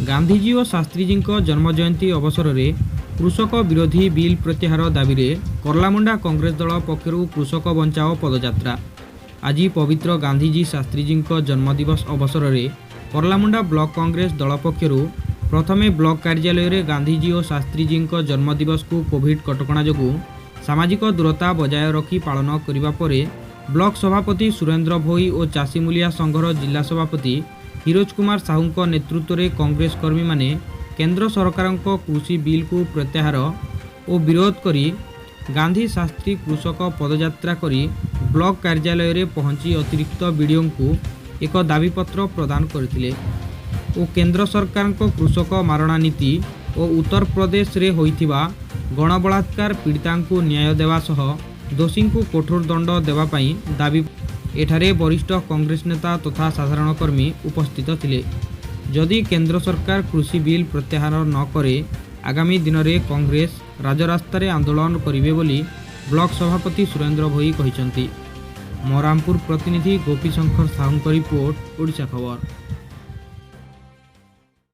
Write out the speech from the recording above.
गांधीजी और शास्त्रीजी जन्म जयंती अवसर में कृषक विरोधी बिल प्रत्याहार दाबी में कर्लामुंडा कांग्रेस दल पक्षर कृषक बंचाओ पदयात्रा। आज पवित्र गांधीजी शास्त्रीजी जन्मदिवस अवसर में कर्लामुंडा ब्लॉक कांग्रेस दल पक्षर प्रथमे ब्लॉक कार्यालय में गांधीजी और शास्त्रीजी जन्मदिवस को कोविड कटकणा जो सामाजिक दूरता बजाय रखी पालन करने पर ब्लॉक सभापति सुरेंद्र भोई और चाषी मूलिया संघर जिला सभापति हिरोज कुमार साहू नेतृत्व में कांग्रेस कर्मी माने केंद्र सरकार कृषि बिल को प्रत्याहार और विरोध करी गांधी शास्त्री कृषक पदयात्रा करी ब्लॉक कार्यालय में पहुंची अतिरिक्त बीडीओ को एक दाबीपत्र प्रदान करथिले और केंद्र सरकार कृषक मारणा नीति और उत्तर प्रदेश रे होइथिबा गणबलात्कार पीड़िता को न्याय देवा सह दोषी को कठोर दंड देवाई दाबी एठारे वरिष्ठ कांग्रेस नेता तथा साधारण कर्मी उपस्थित थिले। जदि केंद्र सरकार कृषि बिल प्रत्याहार न करे आगामी दिन में कांग्रेस राजरास्तार आंदोलन करिवे बोली ब्लॉक सभापति सुरेंद्र भोई कहिसंती। मोरामपुर प्रतिनिधि गोपी शंकर साहू रिपोर्ट ओडिशा खबर।